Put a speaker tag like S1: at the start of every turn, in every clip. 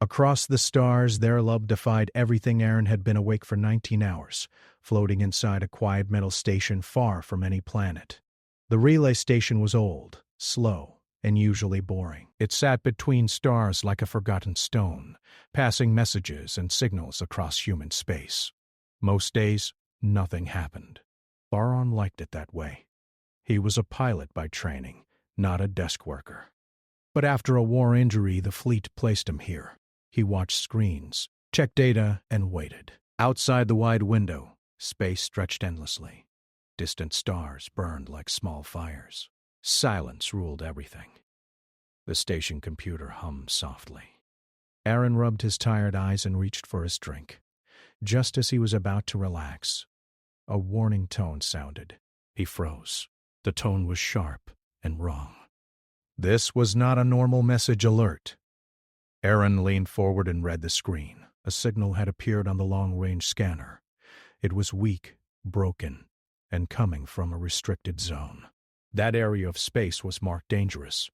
S1: Across the stars, their love defied everything. Aaron had been awake for 19 hours, floating inside a quiet metal station far from any planet. The relay station was old, slow, and usually boring. It sat between stars like a forgotten stone, passing messages and signals across human space. Most days, nothing happened. Baron liked it that way. He was a pilot by training, not a desk worker. But after a war injury, the fleet placed him here. He watched screens, checked data, and waited. Outside the wide window, space stretched endlessly. Distant stars burned like small fires. Silence ruled everything. The station computer hummed softly. Aaron rubbed his tired eyes and reached for his drink. Just as he was about to relax, a warning tone sounded. He froze. The tone was sharp and wrong. This was not a normal message alert. Aaron leaned forward and read the screen. A signal had appeared on the long-range scanner. It was weak, broken, and coming from a restricted zone. That area of space was marked dangerous.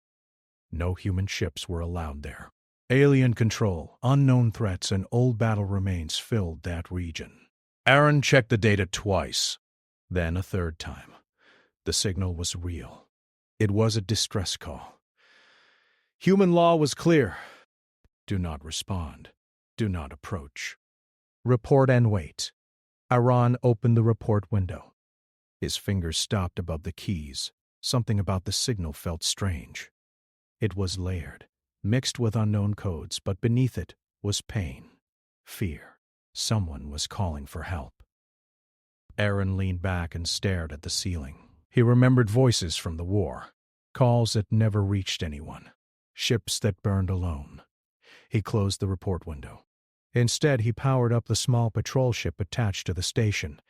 S1: No human ships were allowed there. Alien control, unknown threats, and old battle remains filled that region. Aaron checked the data twice, then a third time. The signal was real. It was a distress call. Human law was clear. Do not respond. Do not approach. Report and wait. Aaron opened the report window. His fingers stopped above the keys. Something about the signal felt strange. It was layered, mixed with unknown codes, but beneath it was pain, fear. Someone was calling for help. Aaron leaned back and stared at the ceiling. He remembered voices from the war, calls that never reached anyone, ships that burned alone. He closed the report window. Instead, he powered up the small patrol ship attached to the station.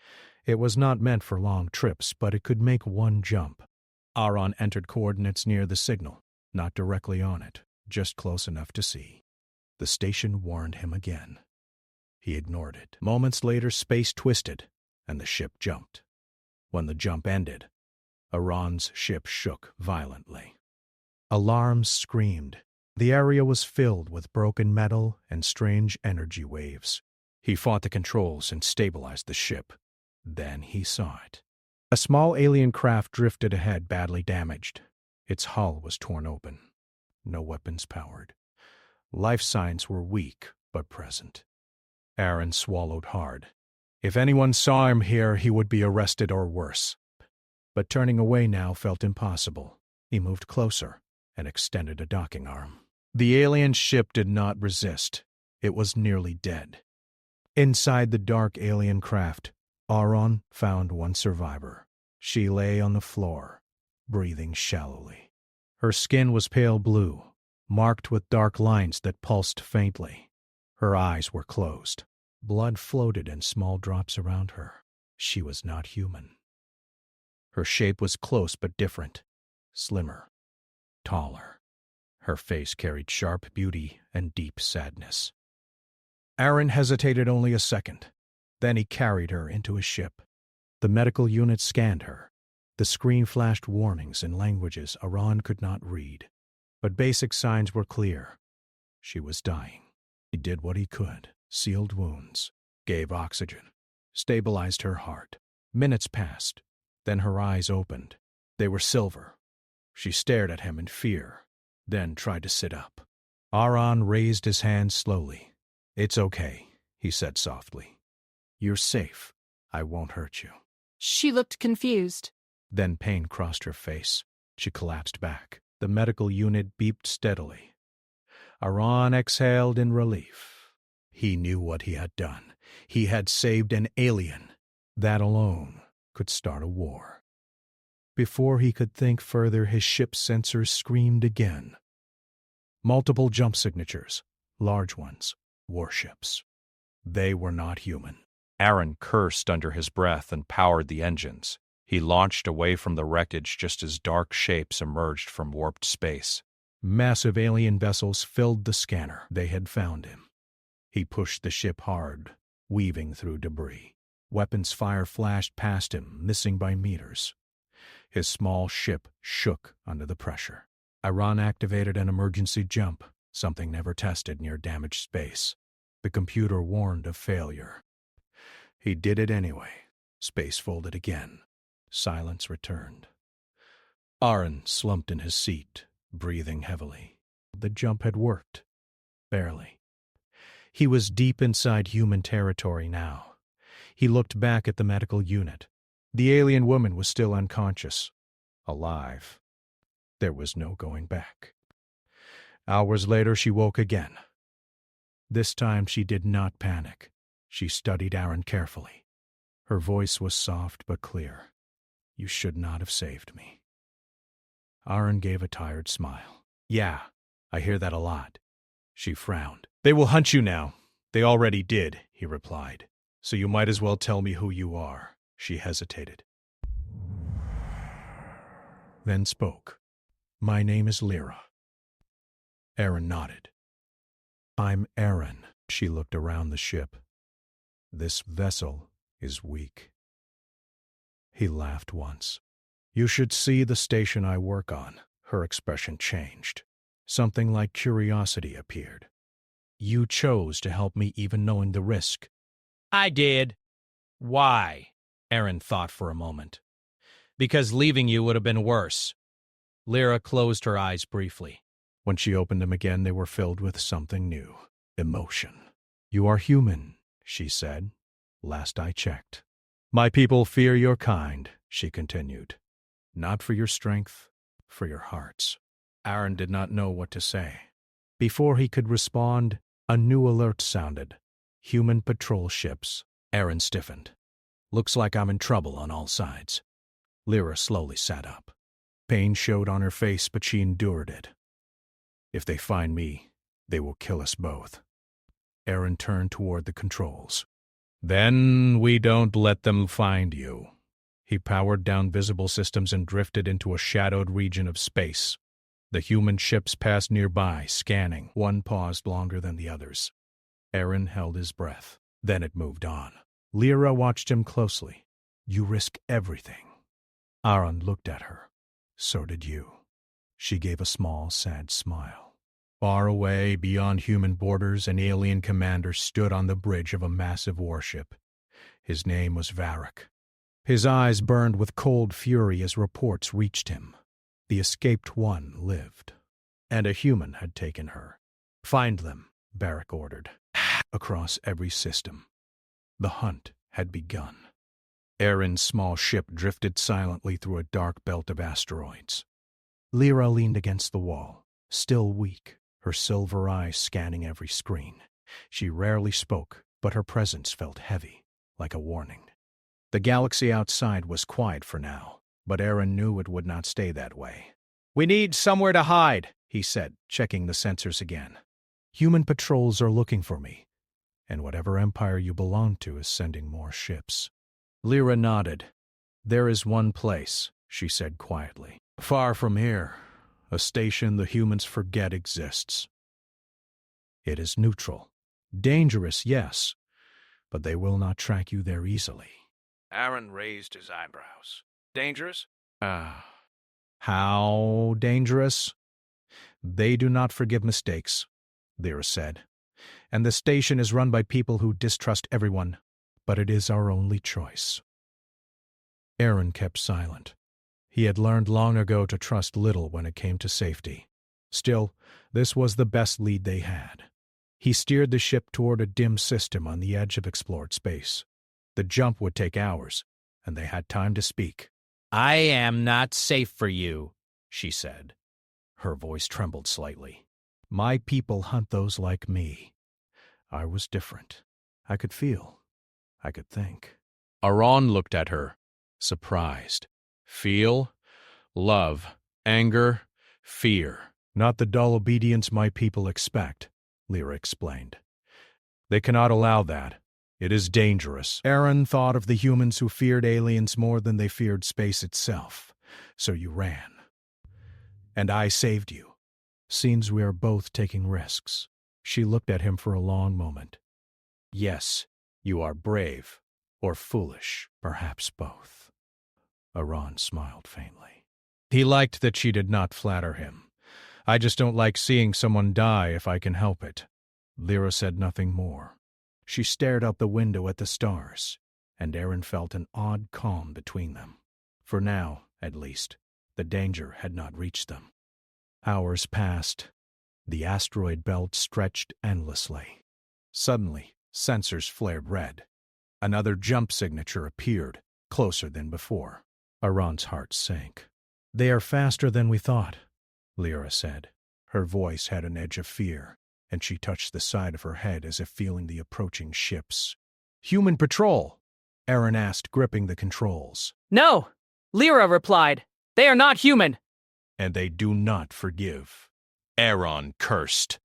S1: It was not meant for long trips, but it could make one jump. Aaron entered coordinates near the signal, not directly on it, just close enough to see. The station warned him again. He ignored it. Moments later, space twisted, and the ship jumped. When the jump ended, Aaron's ship shook violently. Alarms screamed. The area was filled with broken metal and strange energy waves. He fought the controls and stabilized the ship. Then he saw it. A small alien craft drifted ahead, badly damaged. Its hull was torn open. No weapons powered. Life signs were weak, but present. Aaron swallowed hard. If anyone saw him here, he would be arrested or worse. But turning away now felt impossible. He moved closer and extended a docking arm. The alien ship did not resist. It was nearly dead. Inside the dark alien craft, Aaron found one survivor. She lay on the floor, breathing shallowly. Her skin was pale blue, marked with dark lines that pulsed faintly. Her eyes were closed. Blood floated in small drops around her. She was not human. Her shape was close but different, slimmer, taller. Her face carried sharp beauty and deep sadness. Aaron hesitated only a second. Then he carried her into his ship. The medical unit scanned her. The screen flashed warnings in languages Aaron could not read. But basic signs were clear. She was dying. He did what he could, sealed wounds, gave oxygen, stabilized her heart. Minutes passed. Then her eyes opened. They were silver. She stared at him in fear, then tried to sit up. Aaron raised his hand slowly. "It's okay," he said softly. "You're safe. I won't hurt you."
S2: She looked confused.
S1: Then pain crossed her face. She collapsed back. The medical unit beeped steadily. Aaron exhaled in relief. He knew what he had done. He had saved an alien. That alone could start a war. Before he could think further, his ship's sensors screamed again. Multiple jump signatures, large ones, warships. They were not human.
S3: Aaron cursed under his breath and powered the engines. He launched away from the wreckage just as dark shapes emerged from warped space.
S1: Massive alien vessels filled the scanner. They had found him. He pushed the ship hard, weaving through debris. Weapons fire flashed past him, missing by meters. His small ship shook under the pressure. Aaron activated an emergency jump. something never tested near damaged space. The computer warned of failure. He did it anyway. Space folded again. Silence returned. Aaron slumped in his seat, breathing heavily. The jump had worked. Barely. He was deep inside human territory now. He looked back at the medical unit. The alien woman was still unconscious. Alive. There was no going back. Hours later, she woke again. This time she did not panic. She studied Aaron carefully. Her voice was soft but clear. You should not have saved me. Aaron gave a tired smile. Yeah, I hear that a lot. She frowned. They will hunt you now. They already did, he replied. So you might as well tell me who you are. She hesitated. Then spoke. My name is Lyra. Aaron nodded. I'm Aaron. She looked around the ship. This vessel is weak. He laughed once. You should see the station I work on. Her expression changed. Something like curiosity appeared. You chose to help me even knowing the risk. I did. Why? Aaron thought for a moment. Because leaving you would have been worse. Lyra closed her eyes briefly. When she opened them again, they were filled with something new. Emotion. You are human, she said. Last I checked. My people fear your kind, she continued. Not for your strength, for your hearts. Aaron did not know what to say. Before he could respond, a new alert sounded. Human patrol ships. Aaron stiffened. Looks like I'm in trouble on all sides. Lyra slowly sat up. Pain showed on her face, but she endured it. If they find me, they will kill us both. Aaron turned toward the controls. Then we don't let them find you. He powered down visible systems and drifted into a shadowed region of space. The human ships passed nearby, scanning. One paused longer than the others. Aaron held his breath. Then it moved on. Lyra watched him closely. You risk everything. Aaron looked at her. So did you. She gave a small, sad smile. Far away, beyond human borders, an alien commander stood on the bridge of a massive warship. His name was Varric. His eyes burned with cold fury as reports reached him. The escaped one lived, and a human had taken her. Find them, Varric ordered, across every system. The hunt had begun. Aaron's small ship drifted silently through a dark belt of asteroids. Lyra leaned against the wall, still weak, her silver eyes scanning every screen. She rarely spoke, but her presence felt heavy, like a warning. The galaxy outside was quiet for now, but Aaron knew it would not stay that way. We need somewhere to hide, he said, checking the sensors again. Human patrols are looking for me, and whatever empire you belong to is sending more ships. Lyra nodded. There is one place, she said quietly. Far from here, a station the humans forget exists. It is neutral. Dangerous, yes, but they will not track you there easily. Aaron raised his eyebrows. Dangerous? How dangerous? They do not forgive mistakes, Lyra said. And the station is run by people who distrust everyone, but it is our only choice. Aaron kept silent. He had learned long ago to trust little when it came to safety. Still, this was the best lead they had. He steered the ship toward a dim system on the edge of explored space. The jump would take hours, and they had time to speak. I am not safe for you, she said. Her voice trembled slightly. My people hunt those like me. I was different. I could feel. I could think. Aaron looked at her, surprised. Feel, love, anger, fear. Not the dull obedience my people expect, Lyra explained. They cannot allow that. It is dangerous. Aaron thought of the humans who feared aliens more than they feared space itself. So you ran. And I saved you. Seems we are both taking risks. She looked at him for a long moment. Yes, you are brave, or foolish, perhaps both. Aaron smiled faintly. He liked that she did not flatter him. I just don't like seeing someone die if I can help it. Lyra said nothing more. She stared out the window at the stars, and Aaron felt an odd calm between them. For now, at least, the danger had not reached them. Hours passed. The asteroid belt stretched endlessly. Suddenly, sensors flared red. Another jump signature appeared, closer than before. Aaron's heart sank. They are faster than we thought, Lyra said. Her voice had an edge of fear, and she touched the side of her head as if feeling the approaching ships. Human patrol, Aaron asked, gripping the controls.
S2: No, Lyra replied. They are not human.
S1: And they do not forgive.
S3: Aaron cursed.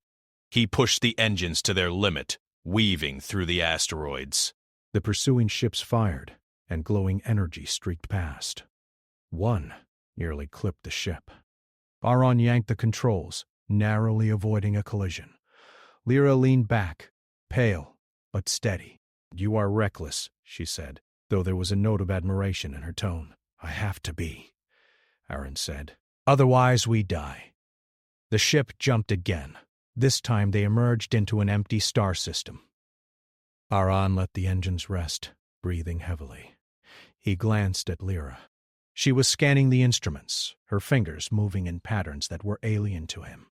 S3: He pushed the engines to their limit, weaving through the asteroids.
S1: The pursuing ships fired, and glowing energy streaked past. One nearly clipped the ship. Aaron yanked the controls, narrowly avoiding a collision. Lyra leaned back, pale but steady. You are reckless, she said, though there was a note of admiration in her tone. I have to be, Aaron said. Otherwise we die. The ship jumped again. This time they emerged into an empty star system. Aaron let the engines rest, breathing heavily. He glanced at Lyra. She was scanning the instruments, her fingers moving in patterns that were alien to him.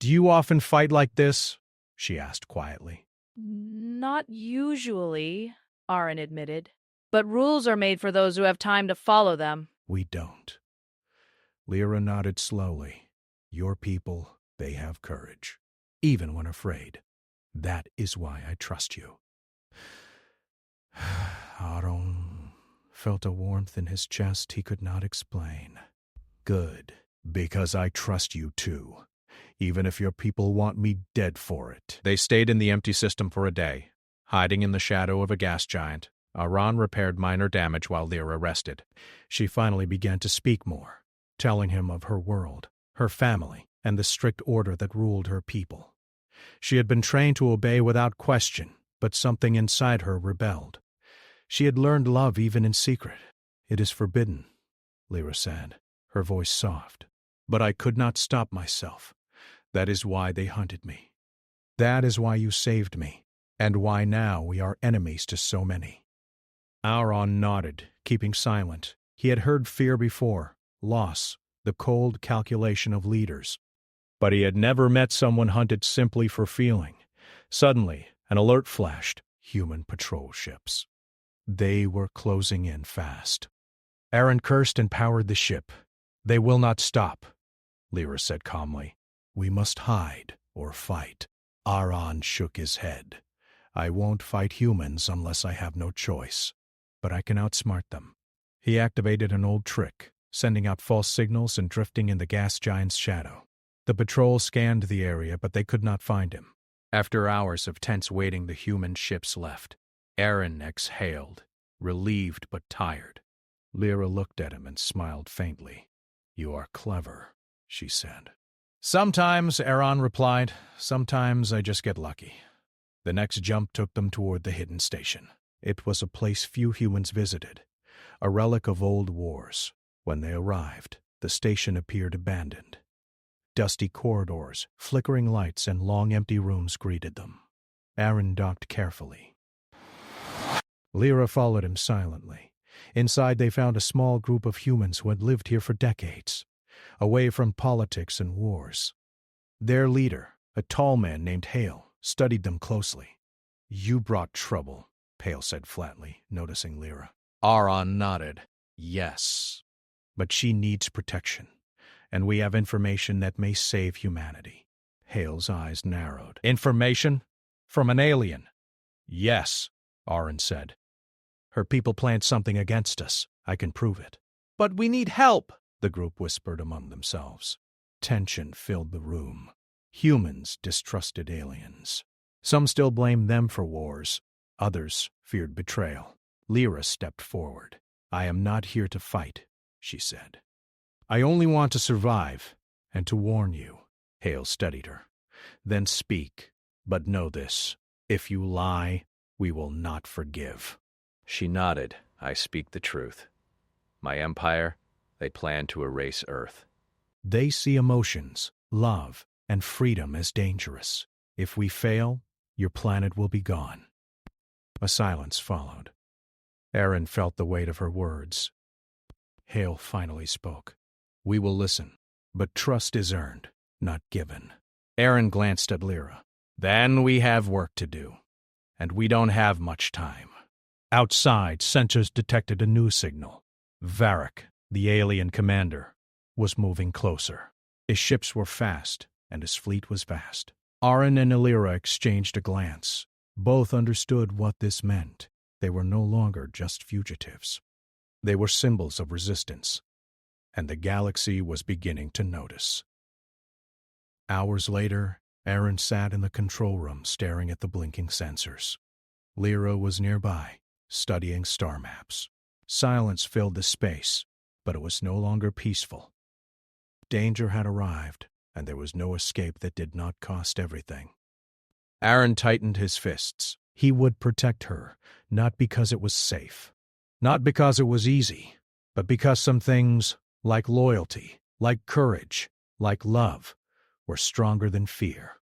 S1: Do you often fight like this? She asked quietly.
S4: Not usually, Aaron admitted. But rules are made for those who have time to follow them.
S1: We don't. Lyra nodded slowly. Your people, they have courage, even when afraid. That is why I trust you. Aaron felt a warmth in his chest he could not explain. Good, because I trust you too, even if your people want me dead for it.
S3: They stayed in the empty system for a day. Hiding in the shadow of a gas giant, Aaron repaired minor damage while Lyra rested.
S1: She finally began to speak more, telling him of her world, her family, and the strict order that ruled her people. She had been trained to obey without question, but something inside her rebelled. She had learned love even in secret. It is forbidden, Lyra said, her voice soft. But I could not stop myself. That is why they hunted me. That is why you saved me, and why now we are enemies to so many. Aaron nodded, keeping silent. He had heard fear before, loss, the cold calculation of leaders. But he had never met someone hunted simply for feeling. Suddenly, an alert flashed. Human patrol ships. They were closing in fast. Aaron cursed and powered the ship. They will not stop, Lyra said calmly. We must hide or fight. Aaron shook his head. I won't fight humans unless I have no choice, but I can outsmart them. He activated an old trick, sending out false signals and drifting in the gas giant's shadow. The patrol scanned the area, but they could not find him. After hours of tense waiting, the human ships left. Aaron exhaled, relieved but tired. Lyra looked at him and smiled faintly. You are clever, she said. Sometimes, Aaron replied. Sometimes I just get lucky. The next jump took them toward the hidden station. It was a place few humans visited, a relic of old wars. When they arrived, the station appeared abandoned. Dusty corridors, flickering lights, and long empty rooms greeted them. Aaron docked carefully. Lyra followed him silently. Inside they found a small group of humans who had lived here for decades, away from politics and wars. Their leader, a tall man named Hale, studied them closely. You brought trouble, Hale said flatly, noticing Lyra. Aaron nodded. Yes. But she needs protection, and we have information that may save humanity. Hale's eyes narrowed. Information? From an alien? Yes, Aaron said. Her people planned something against us. I can prove it. But we need help, the group whispered among themselves. Tension filled the room. Humans distrusted aliens. Some still blamed them for wars. Others feared betrayal. Lyra stepped forward. I am not here to fight, she said. I only want to survive, and to warn you. Hale studied her. Then speak, but know this. If you lie, we will not forgive.
S3: She nodded. I speak the truth. My empire, they plan to erase Earth.
S1: They see emotions, love, and freedom as dangerous. If we fail, your planet will be gone." A silence followed. Aaron felt the weight of her words. Hale finally spoke. "We will listen, but trust is earned, not given." Aaron glanced at Lyra. "Then we have work to do, and we don't have much time." Outside, sensors detected a new signal. Varric, the alien commander, was moving closer. His ships were fast, and his fleet was vast. Aaron and Lyra exchanged a glance. Both understood what this meant. They were no longer just fugitives. They were symbols of resistance, and the galaxy was beginning to notice. Hours later, Aaron sat in the control room staring at the blinking sensors. Lyra was nearby, studying star maps. Silence filled the space, but it was no longer peaceful. Danger had arrived, and there was no escape that did not cost everything. Aaron tightened his fists. He would protect her, not because it was safe, not because it was easy, but because some things, like loyalty, like courage, like love, were stronger than fear.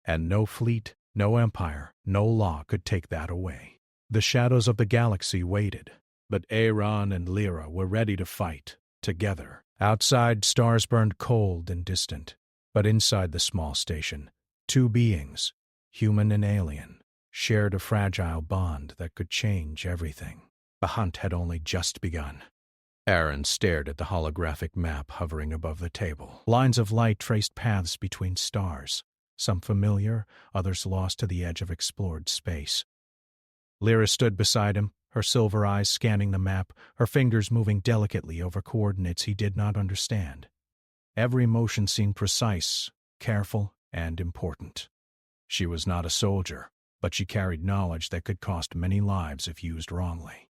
S1: And no fleet, no empire, no law could take that away. The shadows of the galaxy waited, but Aaron and Lyra were ready to fight, together. Outside, stars burned cold and distant, but inside the small station, two beings, human and alien, shared a fragile bond that could change everything. The hunt had only just begun. Aaron stared at the holographic map hovering above the table. Lines of light traced paths between stars, some familiar, others lost to the edge of explored space. Lyra stood beside him, her silver eyes scanning the map, her fingers moving delicately over coordinates he did not understand. Every motion seemed precise, careful, and important. She was not a soldier, but she carried knowledge that could cost many lives if used wrongly.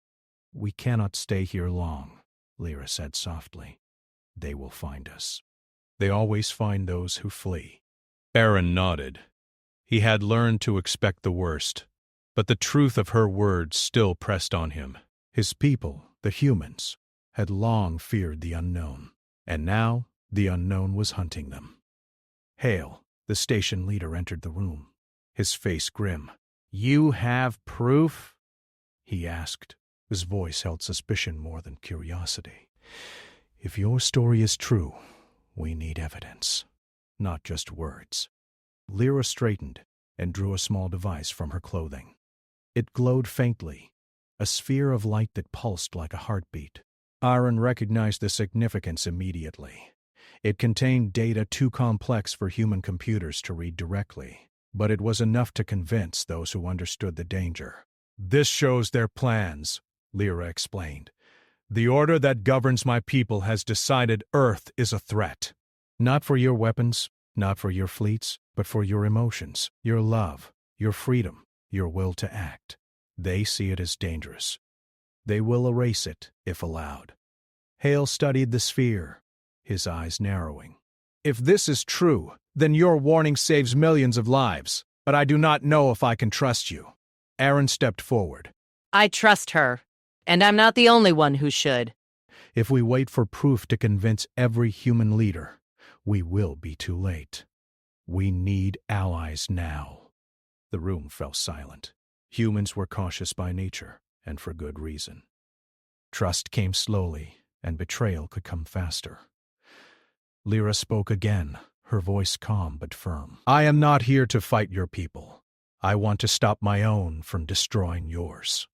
S1: "We cannot stay here long," Lyra said softly. "They will find us. They always find those who flee."
S3: Aaron nodded. He had learned to expect the worst, but the truth of her words still pressed on him.
S1: His people, the humans, had long feared the unknown, and now the unknown was hunting them. Hale, the station leader, entered the room, his face grim. "You have proof?" he asked. His voice held suspicion more than curiosity. "If your story is true, we need evidence, not just words." Lyra straightened and drew a small device from her clothing. It glowed faintly, a sphere of light that pulsed like a heartbeat. Aaron recognized the significance immediately. It contained data too complex for human computers to read directly, but it was enough to convince those who understood the danger.
S3: "This shows their plans," Lyra explained. "The order that governs my people has decided Earth is a threat."
S1: Not for your weapons, not for your fleets, but for your emotions, your love, your freedom, your will to act. They see it as dangerous. They will erase it, if allowed. Hale studied the sphere, his eyes narrowing.
S3: "If this is true, then your warning saves millions of lives, but I do not know if I can trust you."
S1: Aaron stepped forward.
S5: "I trust her, and I'm not the only one who should."
S1: "If we wait for proof to convince every human leader, we will be too late. We need allies now." The room fell silent. Humans were cautious by nature, and for good reason. Trust came slowly, and betrayal could come faster. Lyra spoke again, her voice calm but firm. "I am not here to fight your people. I want to stop my own from destroying yours.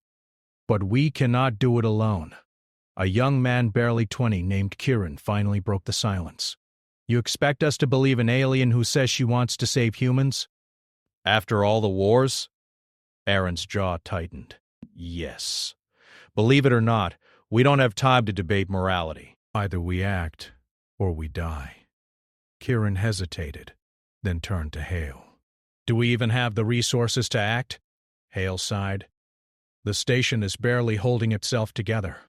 S1: But we cannot do it alone." A young man barely 20 named Kieran finally broke the silence. "You expect us to believe an alien who says she wants to save humans?
S3: After all the wars?
S1: Aaron's jaw tightened.
S3: Yes. Believe it or not, we don't have time to debate morality.
S1: Either we act, or we die. Kieran hesitated, then turned to Hale.
S3: Do we even have the resources to act?
S1: Hale sighed. The station is barely holding itself together.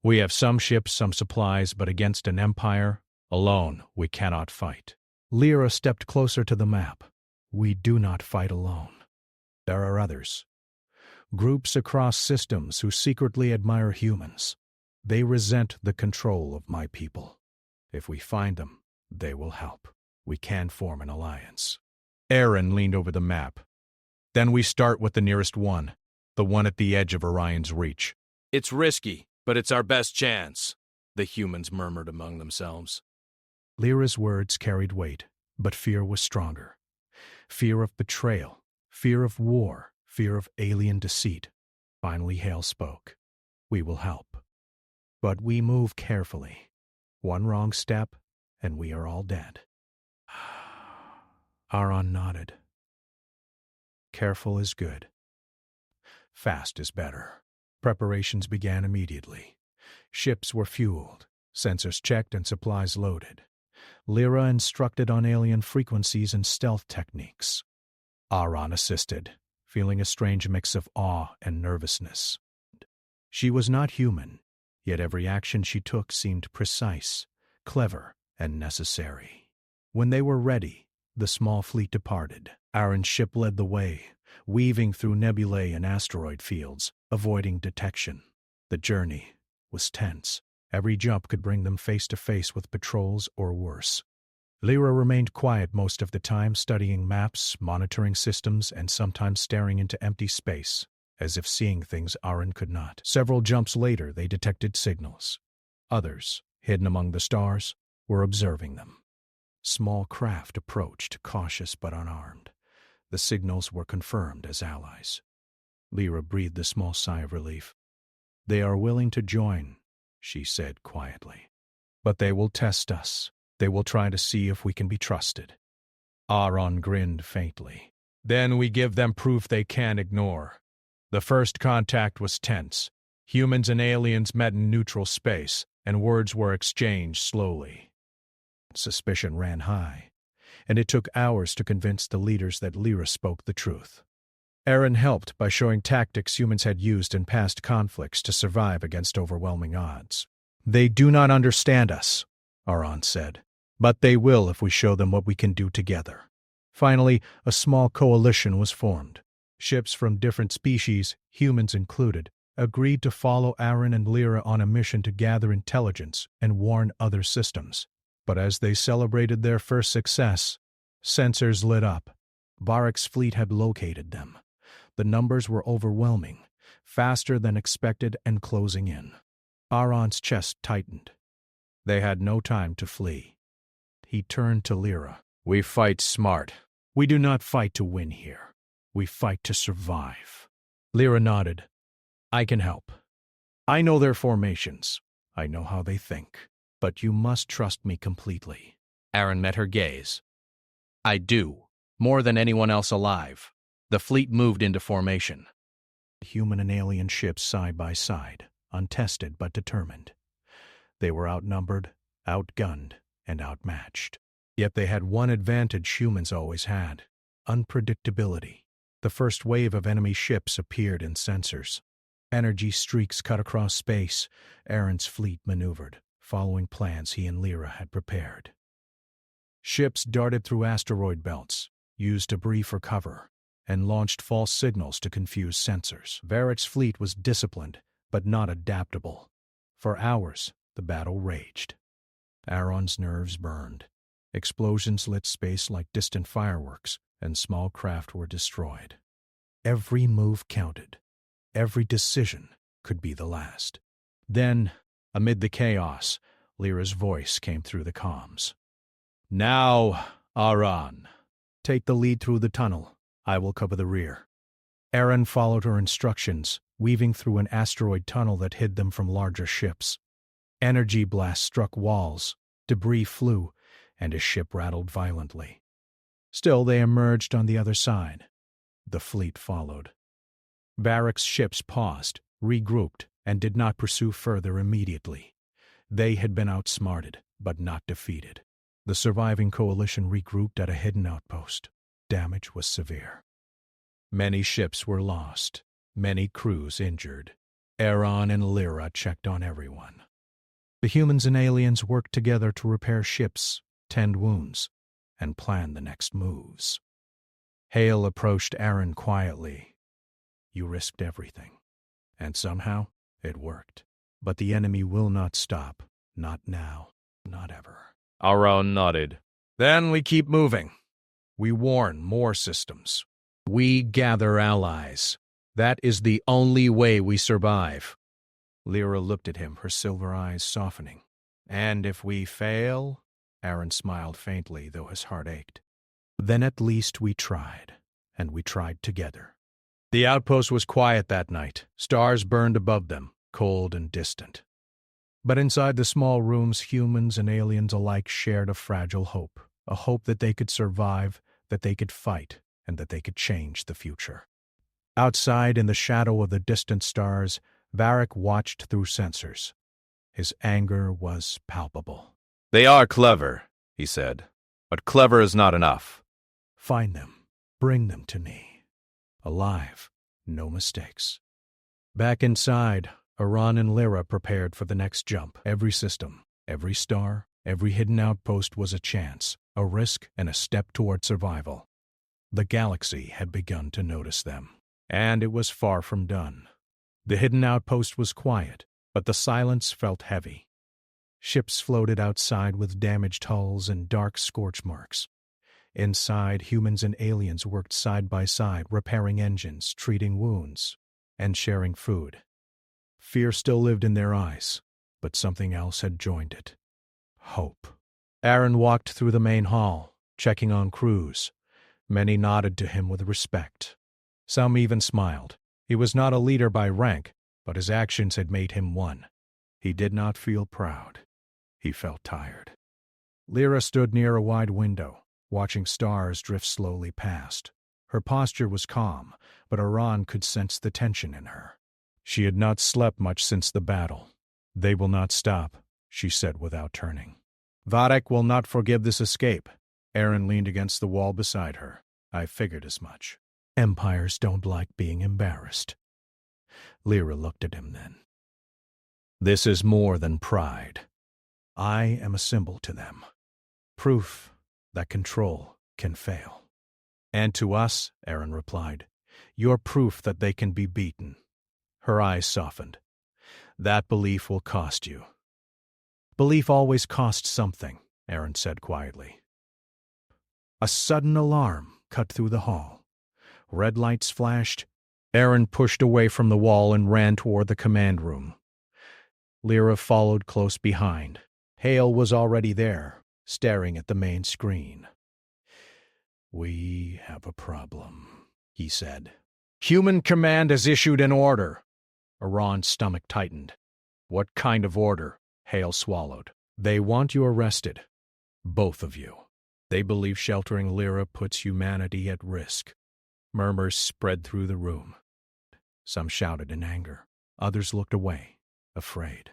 S1: We have some ships, some supplies, but against an empire, alone, we cannot fight. Lyra stepped closer to the map. We do not fight alone. There are others. Groups across systems who secretly admire humans. They resent the control of my people. If we find them, they will help. We can form an alliance. Aaron leaned over the map. Then we start with the nearest one, the one at the edge of Orion's reach.
S6: It's risky, but it's our best chance, the humans murmured among themselves.
S1: Lyra's words carried weight, but fear was stronger. Fear of betrayal, fear of war, fear of alien deceit. Finally, Hale spoke. We will help. But we move carefully. One wrong step, and we are all dead. Aaron nodded. Careful is good. Fast is better. Preparations began immediately. Ships were fueled, sensors checked and supplies loaded. Lyra instructed on alien frequencies and stealth techniques. Aaron assisted, feeling a strange mix of awe and nervousness. She was not human, yet every action she took seemed precise, clever, and necessary. When they were ready, the small fleet departed. Aaron's ship led the way, weaving through nebulae and asteroid fields, avoiding detection. The journey was tense. Every jump could bring them face to face with patrols or worse. Lyra remained quiet most of the time, studying maps, monitoring systems, and sometimes staring into empty space, as if seeing things Aaron could not. Several jumps later, they detected signals. Others, hidden among the stars, were observing them. Small craft approached, cautious but unarmed. The signals were confirmed as allies. Lyra breathed a small sigh of relief. They are willing to join, she said quietly. But they will test us. They will try to see if we can be trusted. Aaron grinned faintly. Then we give them proof they can't ignore. The first contact was tense. Humans and aliens met in neutral space, and words were exchanged slowly. Suspicion ran high, and it took hours to convince the leaders that Lyra spoke the truth. Aaron helped by showing tactics humans had used in past conflicts to survive against overwhelming odds. They do not understand us, Aaron said, but they will if we show them what we can do together. Finally, a small coalition was formed. Ships from different species, humans included, agreed to follow Aaron and Lyra on a mission to gather intelligence and warn other systems. But as they celebrated their first success, sensors lit up. Barak's fleet had located them. The numbers were overwhelming, faster than expected and closing in. Aaron's chest tightened. They had no time to flee. He turned to Lyra. We fight smart. We do not fight to win here. We fight to survive. Lyra nodded. I can help. I know their formations. I know how they think. But you must trust me completely.
S6: Aaron met her gaze. I do, more than anyone else alive. The fleet moved into formation.
S1: Human and alien ships side by side, untested but determined. They were outnumbered, outgunned, and outmatched. Yet they had one advantage humans always had: unpredictability. The first wave of enemy ships appeared in sensors. Energy streaks cut across space. Aaron's fleet maneuvered, following plans he and Lyra had prepared. Ships darted through asteroid belts, used debris for cover, and launched false signals to confuse sensors. Varric's fleet was disciplined, but not adaptable. For hours, the battle raged. Aaron's nerves burned. Explosions lit space like distant fireworks, and small craft were destroyed. Every move counted. Every decision could be the last. Then, amid the chaos, Lyra's voice came through the comms. Now, Aaron, take the lead through the tunnel. I will cover the rear. Aaron followed her instructions, weaving through an asteroid tunnel that hid them from larger ships. Energy blasts struck walls, debris flew, and his ship rattled violently. Still, they emerged on the other side. The fleet followed. Varric's ships paused, regrouped, and did not pursue further immediately. They had been outsmarted, but not defeated. The surviving coalition regrouped at a hidden outpost. Damage was severe. Many ships were lost, many crews injured. Aaron and Lyra checked on everyone. The humans and aliens worked together to repair ships, tend wounds, and plan the next moves. Hale approached Aaron quietly. You risked everything, and somehow it worked. But the enemy will not stop, not now, not ever.
S3: Aaron nodded. Then we keep moving. We warn more systems.
S6: We gather allies. That is the only way we survive.
S1: Lyra looked at him, her silver eyes softening. And if we fail? Aaron smiled faintly, though his heart ached. Then at least we tried, and we tried together. The outpost was quiet that night. Stars burned above them, cold and distant. But inside the small rooms, humans and aliens alike shared a fragile hope, a hope that they could survive, that they could fight, and that they could change the future. Outside, in the shadow of the distant stars, Varric watched through sensors. His anger was palpable.
S3: They are clever, he said, but clever is not enough.
S1: Find them. Bring them to me. Alive. No mistakes. Back inside, Aran and Lyra prepared for the next jump. Every system, every star, every hidden outpost was a chance, a risk, and a step toward survival. The galaxy had begun to notice them, and it was far from done. The hidden outpost was quiet, but the silence felt heavy. Ships floated outside with damaged hulls and dark scorch marks. Inside, humans and aliens worked side by side, repairing engines, treating wounds, and sharing food. Fear still lived in their eyes, but something else had joined it. Hope. Aaron walked through the main hall, checking on crews. Many nodded to him with respect. Some even smiled. He was not a leader by rank, but his actions had made him one. He did not feel proud. He felt tired. Lyra stood near a wide window, watching stars drift slowly past. Her posture was calm, but Aran could sense the tension in her. She had not slept much since the battle. They will not stop, she said without turning. Varric will not forgive this escape. Aaron leaned against the wall beside her. I figured as much. Empires don't like being embarrassed. Lyra looked at him then. This is more than pride. I am a symbol to them. Proof that control can fail. And to us, Aaron replied, you're proof that they can be beaten. Her eyes softened. That belief will cost you. Belief always costs something, Aaron said quietly. A sudden alarm cut through the hall. Red lights flashed. Aaron pushed away from the wall and ran toward the command room. Lyra followed close behind. Hale was already there, staring at the main screen. We have a problem, he said. Human Command has issued an order. Aran's stomach tightened. What kind of order? Hale swallowed. They want you arrested. Both of you. They believe sheltering Lyra puts humanity at risk. Murmurs spread through the room. Some shouted in anger. Others looked away, afraid.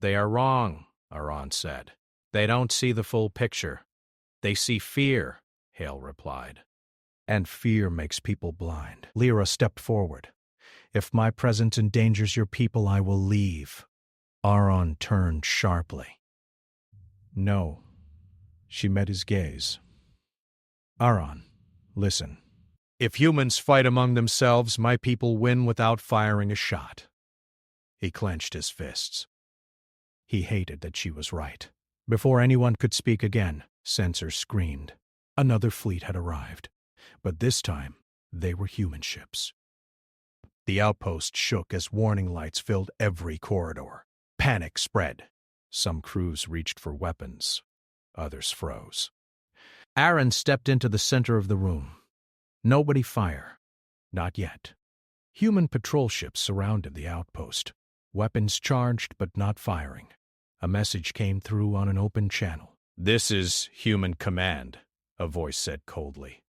S1: They are wrong, Aran said. They don't see the full picture. They see fear, Hale replied. And fear makes people blind. Lyra stepped forward. If my presence endangers your people, I will leave. Aran turned sharply. No. She met his gaze. Aran, listen. If humans fight among themselves, my people win without firing a shot. He clenched his fists. He hated that she was right. Before anyone could speak again, sensors screamed. Another fleet had arrived, but this time they were human ships. The outpost shook as warning lights filled every corridor. Panic spread. Some crews reached for weapons. Others froze. Aaron stepped into the center of the room. Nobody fire. Not yet. Human patrol ships surrounded the outpost. Weapons charged but not firing. A message came through on an open channel. This is Human Command, a voice said coldly.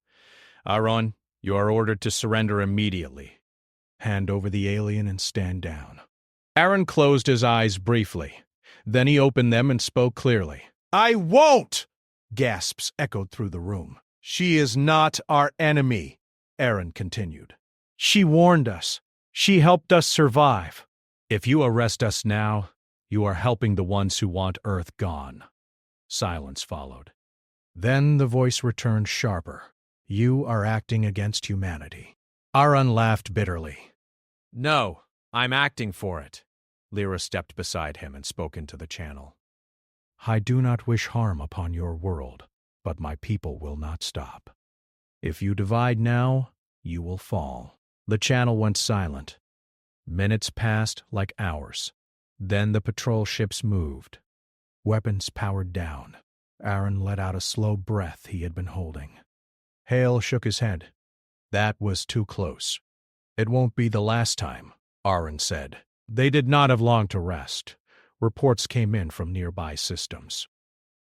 S1: Aaron, you are ordered to surrender immediately. Hand over the alien and stand down. Aaron closed his eyes briefly. Then he opened them and spoke clearly. I won't! Gasps echoed through the room. She is not our enemy, Aaron continued. She warned us. She helped us survive. If you arrest us now, you are helping the ones who want Earth gone. Silence followed. Then the voice returned sharper. You are acting against humanity. Aaron laughed bitterly. No, I'm acting for it. Lyra stepped beside him and spoke into the channel. I do not wish harm upon your world, but my people will not stop. If you divide now, you will fall. The channel went silent. Minutes passed like hours. Then the patrol ships moved. Weapons powered down. Aaron let out a slow breath he had been holding. Hale shook his head. That was too close. It won't be the last time, Aaron said. They did not have long to rest. Reports came in from nearby systems.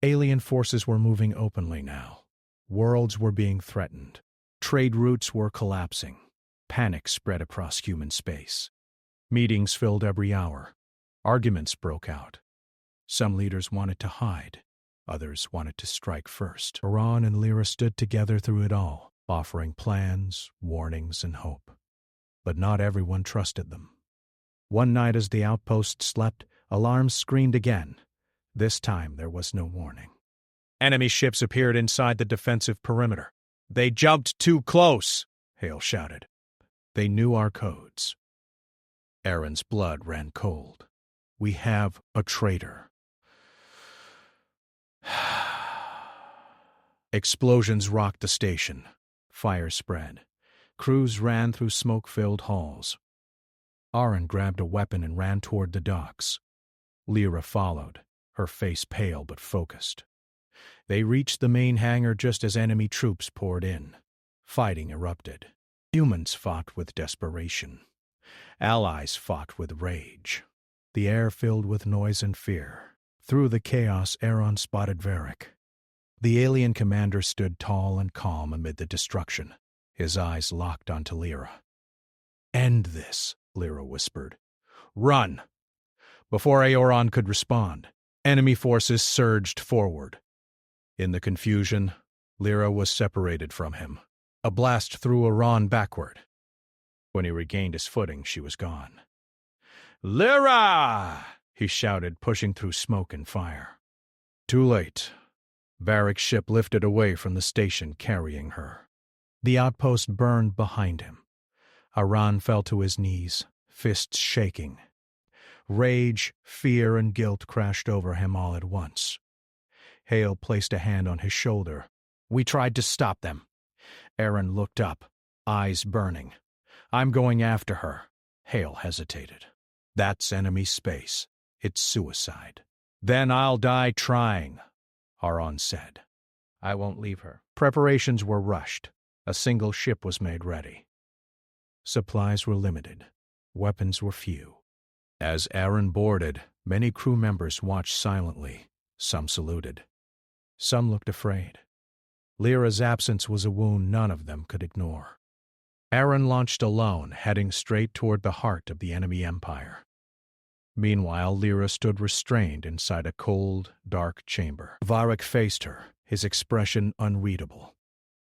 S1: Alien forces were moving openly now. Worlds were being threatened. Trade routes were collapsing. Panic spread across human space. Meetings filled every hour. Arguments broke out. Some leaders wanted to hide. Others wanted to strike first. Iran and Lyra stood together through it all, offering plans, warnings, and hope. But not everyone trusted them. One night as the outpost slept, alarms screamed again. This time there was no warning. Enemy ships appeared inside the defensive perimeter. They jumped too close, Hale shouted. They knew our codes. Aaron's blood ran cold. We have a traitor. Explosions rocked the station. Fire spread. Crews ran through smoke-filled halls. Aaron grabbed a weapon and ran toward the docks. Lyra followed, her face pale but focused. They reached the main hangar just as enemy troops poured in. Fighting erupted. Humans fought with desperation. Allies fought with rage. The air filled with noise and fear. Through the chaos, Aaron spotted Varric. The alien commander stood tall and calm amid the destruction, his eyes locked onto Lyra. "End this," Lyra whispered. "Run!" Before Aoran could respond, enemy forces surged forward. In the confusion, Lyra was separated from him. A blast threw Aoran backward. When he regained his footing, she was gone. "Lyra!" he shouted, pushing through smoke and fire. Too late. Varric's ship lifted away from the station, carrying her. The outpost burned behind him. Aran fell to his knees, fists shaking. Rage, fear, and guilt crashed over him all at once. Hale placed a hand on his shoulder. "We tried to stop them." Aaron looked up, eyes burning. "I'm going after her." Hale hesitated. "That's enemy space. It's suicide." "Then I'll die trying," Aaron said. "I won't leave her." Preparations were rushed. A single ship was made ready. Supplies were limited. Weapons were few. As Aaron boarded, many crew members watched silently. Some saluted. Some looked afraid. Lyra's absence was a wound none of them could ignore. Aaron launched alone, heading straight toward the heart of the enemy empire. Meanwhile, Lyra stood restrained inside a cold, dark chamber. Varric faced her, his expression unreadable.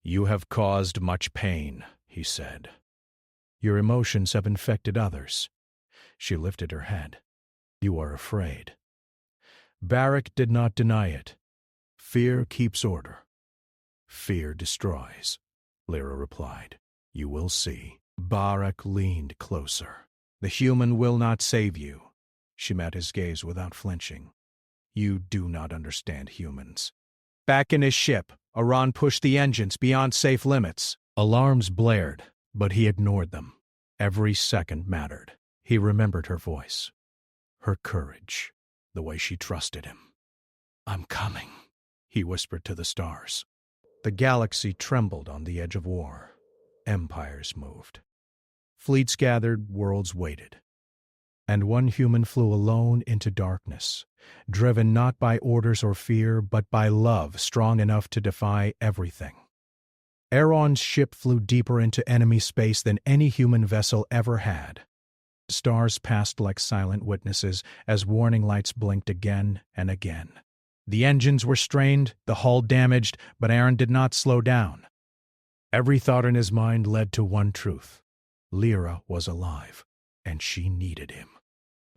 S1: "You have caused much pain," he said. "Your emotions have infected others." She lifted her head. "You are afraid." Varric did not deny it. "Fear keeps order." "Fear destroys," Lyra replied. "You will see." Varric leaned closer. "The human will not save you." She met his gaze without flinching. "You do not understand humans." Back in his ship, Aran pushed the engines beyond safe limits. Alarms blared, but he ignored them. Every second mattered. He remembered her voice, her courage, the way she trusted him. "I'm coming," he whispered to the stars. The galaxy trembled on the edge of war. Empires moved. Fleets gathered, worlds waited. And one human flew alone into darkness, driven not by orders or fear, but by love strong enough to defy everything. Aaron's ship flew deeper into enemy space than any human vessel ever had. Stars passed like silent witnesses as warning lights blinked again and again. The engines were strained, the hull damaged, but Aaron did not slow down. Every thought in his mind led to one truth. Lyra was alive, and she needed him.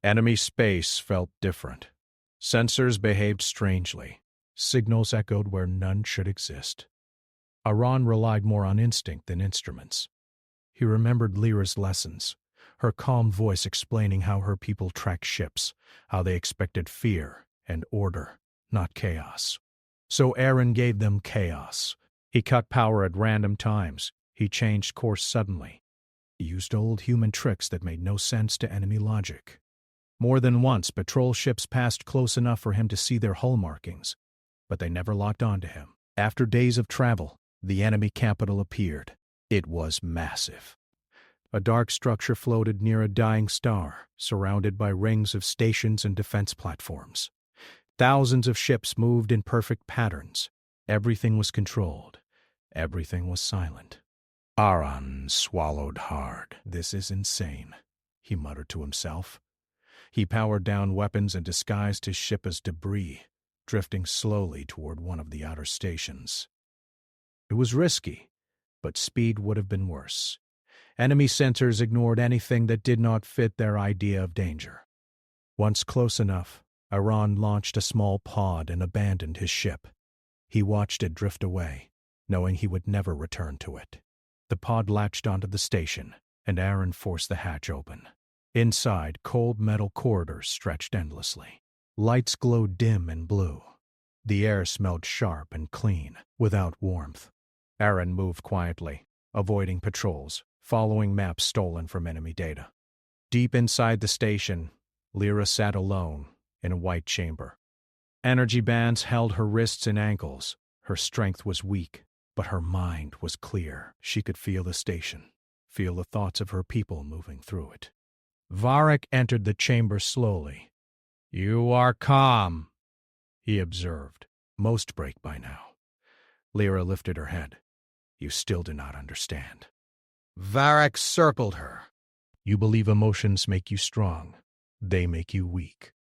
S1: Enemy space felt different. Sensors behaved strangely. Signals echoed where none should exist. Aran relied more on instinct than instruments. He remembered Lyra's lessons, her calm voice explaining how her people tracked ships, how they expected fear and order, not chaos. So Aaron gave them chaos. He cut power at random times. He changed course suddenly. He used old human tricks that made no sense to enemy logic. More than once, patrol ships passed close enough for him to see their hull markings, but they never locked onto him. After days of travel, the enemy capital appeared. It was massive. A dark structure floated near a dying star, surrounded by rings of stations and defense platforms. Thousands of ships moved in perfect patterns. Everything was controlled. Everything was silent. Aaron swallowed hard. "This is insane," he muttered to himself. He powered down weapons and disguised his ship as debris, drifting slowly toward one of the outer stations. It was risky, but speed would have been worse. Enemy sensors ignored anything that did not fit their idea of danger. Once close enough, Aaron launched a small pod and abandoned his ship. He watched it drift away, knowing he would never return to it. The pod latched onto the station, and Aaron forced the hatch open. Inside, cold metal corridors stretched endlessly. Lights glowed dim and blue. The air smelled sharp and clean, without warmth. Aaron moved quietly, avoiding patrols, following maps stolen from enemy data. Deep inside the station, Lyra sat alone in a white chamber. Energy bands held her wrists and ankles. Her strength was weak, but her mind was clear. She could feel the station, feel the thoughts of her people moving through it. Varric entered the chamber slowly. "You are calm," he observed. "Most break by now." Lyra lifted her head. "You still do not understand." Varric circled her. "You believe emotions make you strong. They make you weak."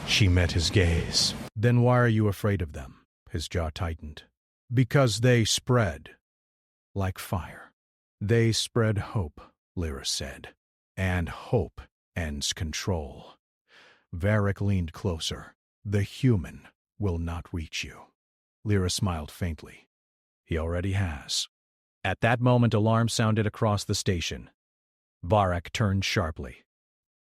S1: She met his gaze. "Then why are you afraid of them?" His jaw tightened. "Because they spread. Like fire." "They spread hope," Lyra said. "And hope ends control." Varric leaned closer. "The human will not reach you." Lyra smiled faintly. "He already has." At that moment, alarms sounded across the station. Varric turned sharply.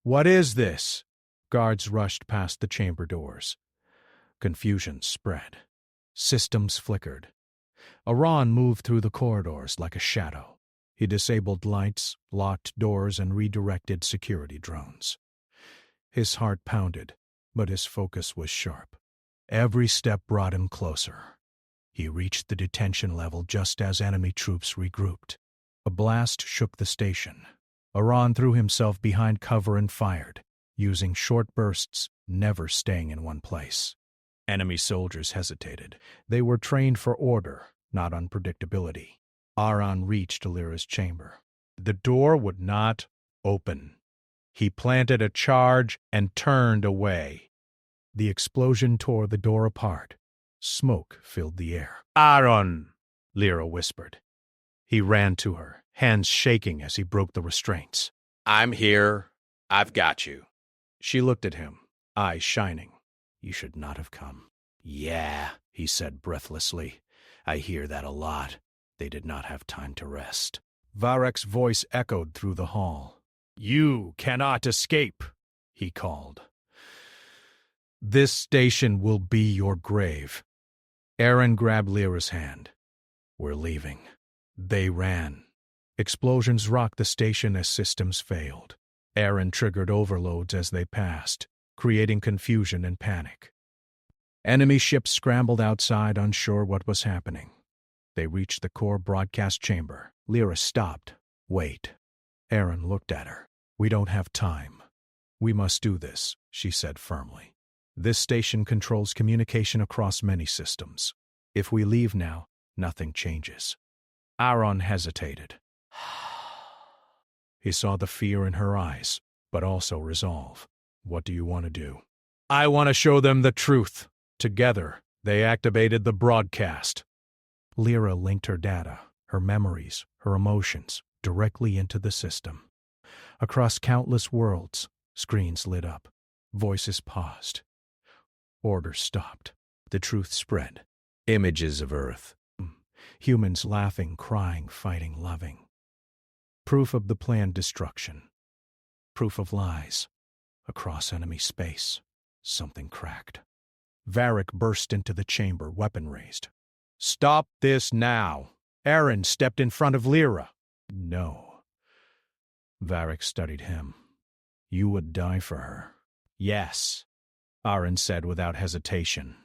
S1: "What is this?" Guards rushed past the chamber doors. Confusion spread. Systems flickered. Aaron moved through the corridors like a shadow. He disabled lights, locked doors, and redirected security drones. His heart pounded, but his focus was sharp. Every step brought him closer. He reached the detention level just as enemy troops regrouped. A blast shook the station. Aaron threw himself behind cover and fired, using short bursts, never staying in one place. Enemy soldiers hesitated. They were trained for order, not unpredictability. Aaron reached Lyra's chamber. The door would not open. He planted a charge and turned away. The explosion tore the door apart. Smoke filled the air. "Aaron!" Lyra whispered. He ran to her, hands shaking as he broke the restraints.
S6: "I'm here. I've got you."
S1: She looked at him, eyes shining. "You should not have come." "Yeah," he said breathlessly. "I hear that a lot. They did not have time to rest." Varric's voice echoed through the hall. "You cannot escape," he called. "This station will be your grave." Aaron grabbed Lyra's hand. "We're leaving." They ran. Explosions rocked the station as systems failed. Aaron triggered overloads as they passed, creating confusion and panic. Enemy ships scrambled outside, unsure what was happening. They reached the core broadcast chamber. Lyra stopped. "Wait." Aaron looked at her. "We don't have time." "We must do this," she said firmly. "This station controls communication across many systems. If we leave now, nothing changes." Aaron hesitated. He saw the fear in her eyes, but also resolve. "What do you want to do?" "I want to show them the truth." Together, they activated the broadcast. Lyra linked her data, her memories, her emotions, directly into the system. Across countless worlds, screens lit up. Voices paused. Order stopped. The truth spread. Images of Earth. Humans laughing, crying, fighting, loving. Proof of the planned destruction. Proof of lies. Across enemy space, something cracked. Varric burst into the chamber, weapon raised. "Stop this now!" Aaron stepped in front of Lyra. "No." Varric studied him. "You would die for her." "Yes," Aaron said without hesitation.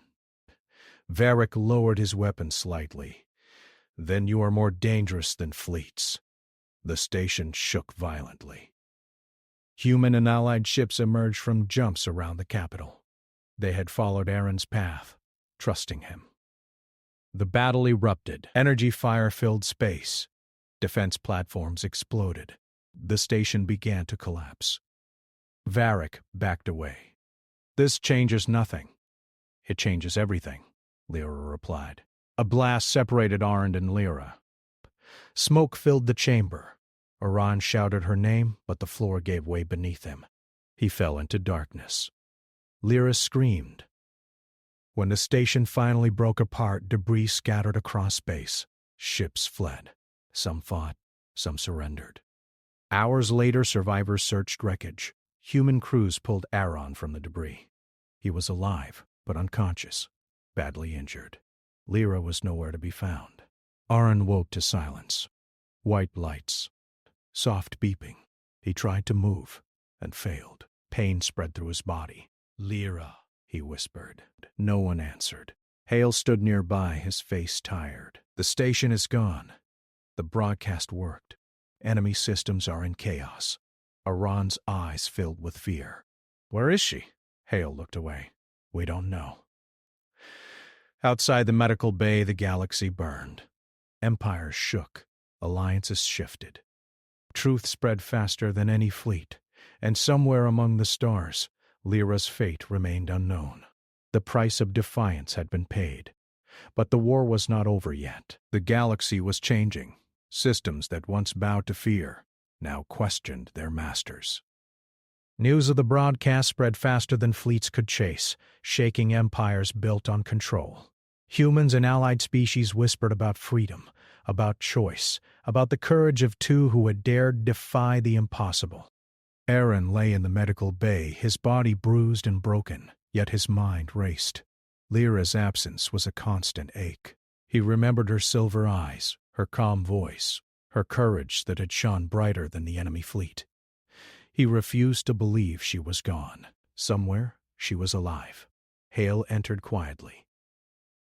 S1: Varric lowered his weapon slightly. "Then you are more dangerous than fleets." The station shook violently. Human and allied ships emerged from jumps around the capital. They had followed Aaron's path, trusting him. The battle erupted. Energy fire filled space. Defense platforms exploded. The station began to collapse. Varric backed away. "This changes nothing." "It changes everything," Lyra replied. A blast separated Arnd and Lyra. Smoke filled the chamber. Aran shouted her name, but the floor gave way beneath him. He fell into darkness. Lyra screamed. When the station finally broke apart, debris scattered across space. Ships fled. Some fought, some surrendered. Hours later, survivors searched wreckage. Human crews pulled Aaron from the debris. He was alive, but unconscious, badly injured. Lyra was nowhere to be found. Aaron woke to silence. White lights. Soft beeping. He tried to move, and failed. Pain spread through his body. "Lyra," he whispered. No one answered. Hale stood nearby, his face tired. "The station is gone." The broadcast worked. Enemy systems are in chaos. Aran's eyes filled with fear. "Where is she?" Hale looked away. "We don't know." Outside the medical bay, the galaxy burned. Empires shook. Alliances shifted. Truth spread faster than any fleet, and somewhere among the stars, Lyra's fate remained unknown. The price of defiance had been paid. But the war was not over yet. The galaxy was changing. Systems that once bowed to fear now questioned their masters. News of the broadcast spread faster than fleets could chase, shaking empires built on control. Humans and allied species whispered about freedom, about choice, about the courage of two who had dared defy the impossible. Aaron lay in the medical bay, his body bruised and broken, yet his mind raced. Lyra's absence was a constant ache. He remembered her silver eyes, her calm voice, her courage that had shone brighter than the enemy fleet. He refused to believe she was gone. Somewhere, she was alive. Hale entered quietly.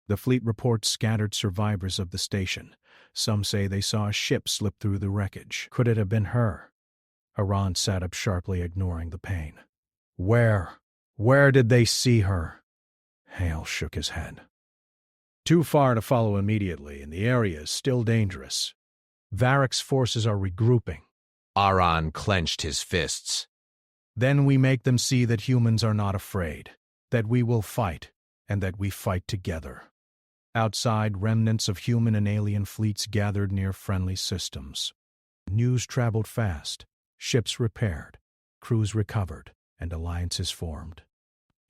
S1: The fleet reports scattered survivors of the station. Some say they saw a ship slip through the wreckage. Could it have been her? Aran sat up sharply, ignoring the pain. Where did they see her? Hale shook his head. Too far to follow immediately, and the area is still dangerous. Varric's forces are regrouping.
S6: Aran clenched his fists.
S1: Then we make them see that humans are not afraid, that we will fight, and that we fight together. Outside, remnants of human and alien fleets gathered near friendly systems. News traveled fast, ships repaired, crews recovered, and alliances formed.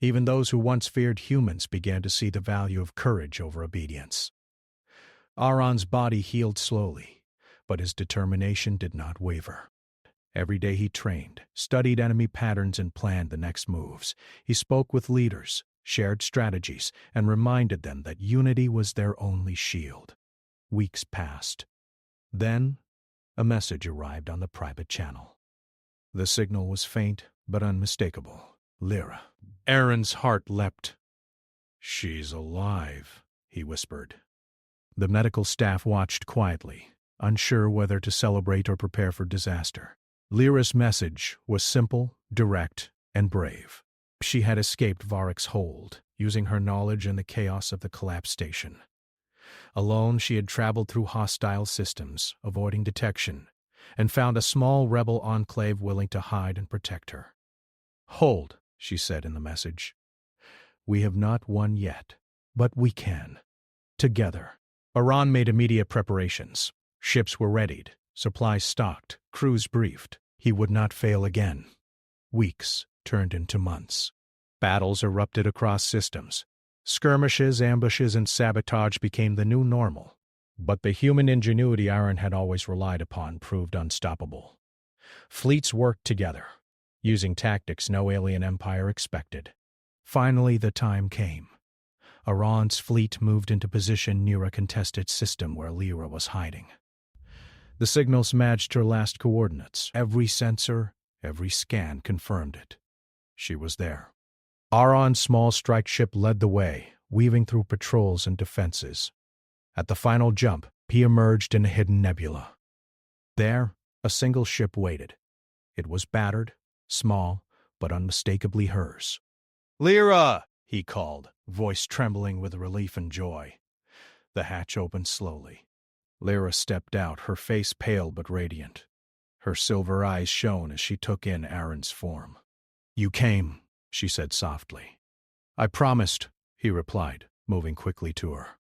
S1: Even those who once feared humans began to see the value of courage over obedience. Aran's body healed slowly, but his determination did not waver. Every day he trained, studied enemy patterns, and planned the next moves. He spoke with leaders, shared strategies, and reminded them that unity was their only shield. Weeks passed. Then, a message arrived on the private channel. The signal was faint but unmistakable. Lyra. Aaron's heart leapt. "She's alive," he whispered. The medical staff watched quietly, unsure whether to celebrate or prepare for disaster. Lyra's message was simple, direct, and brave. She had escaped Varric's hold, using her knowledge in the chaos of the collapsed station. Alone, she had traveled through hostile systems, avoiding detection, and found a small rebel enclave willing to hide and protect her. "Hold," she said in the message. "We have not won yet, but we can. Together." Aran made immediate preparations. Ships were readied, supplies stocked, crews briefed. He would not fail again. Weeks turned into months. Battles erupted across systems. Skirmishes, ambushes, and sabotage became the new normal. But the human ingenuity Aaron had always relied upon proved unstoppable. Fleets worked together, using tactics no alien empire expected. Finally, the time came. Iran's fleet moved into position near a contested system where Lyra was hiding. The signals matched her last coordinates. Every sensor, every scan confirmed it. She was there. Aron's small strike ship led the way, weaving through patrols and defenses. At the final jump, he emerged in a hidden nebula. There, a single ship waited. It was battered, small, but unmistakably hers. "Lyra!" he called, voice trembling with relief and joy. The hatch opened slowly. Lyra stepped out, her face pale but radiant. Her silver eyes shone as she took in Aaron's form. "You came," she said softly. "I promised," he replied, moving quickly to her.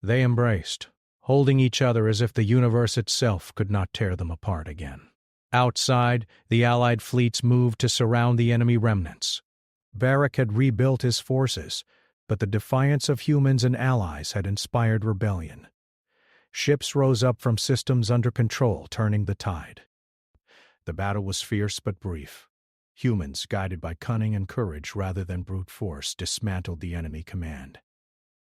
S1: They embraced, holding each other as if the universe itself could not tear them apart again. Outside, the Allied fleets moved to surround the enemy remnants. Varric had rebuilt his forces, but the defiance of humans and allies had inspired rebellion. Ships rose up from systems under control, turning the tide. The battle was fierce but brief. Humans, guided by cunning and courage rather than brute force, dismantled the enemy command.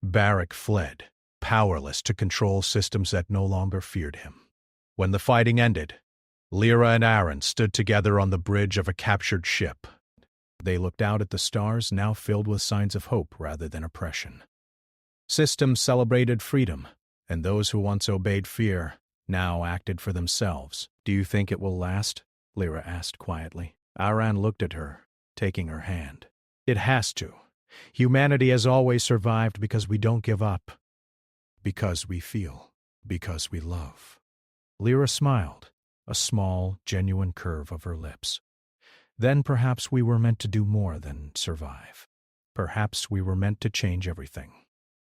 S1: Varric fled, powerless to control systems that no longer feared him. When the fighting ended, Lyra and Aaron stood together on the bridge of a captured ship. They looked out at the stars, now filled with signs of hope rather than oppression. Systems celebrated freedom, and those who once obeyed fear now acted for themselves. "Do you think it will last?" Lyra asked quietly. Aaron looked at her, taking her hand. "It has to. Humanity has always survived because we don't give up. Because we feel. Because we love." Lyra smiled, a small, genuine curve of her lips. "Then perhaps we were meant to do more than survive. Perhaps we were meant to change everything."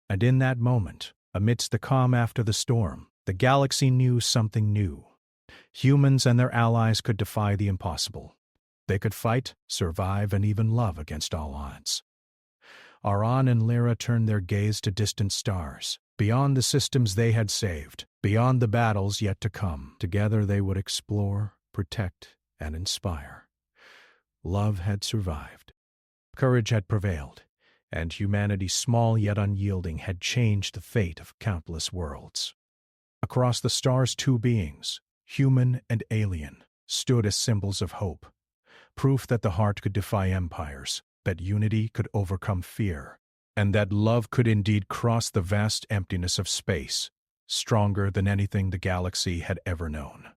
S1: And in that moment, amidst the calm after the storm, the galaxy knew something new. Humans and their allies could defy the impossible. They could fight, survive, and even love against all odds. Aran and Lyra turned their gaze to distant stars, beyond the systems they had saved, beyond the battles yet to come. Together they would explore, protect, and inspire. Love had survived. Courage had prevailed, and humanity, small yet unyielding, had changed the fate of countless worlds. Across the stars, two beings, human and alien, stood as symbols of hope, proof that the heart could defy empires, that unity could overcome fear, and that love could indeed cross the vast emptiness of space, stronger than anything the galaxy had ever known.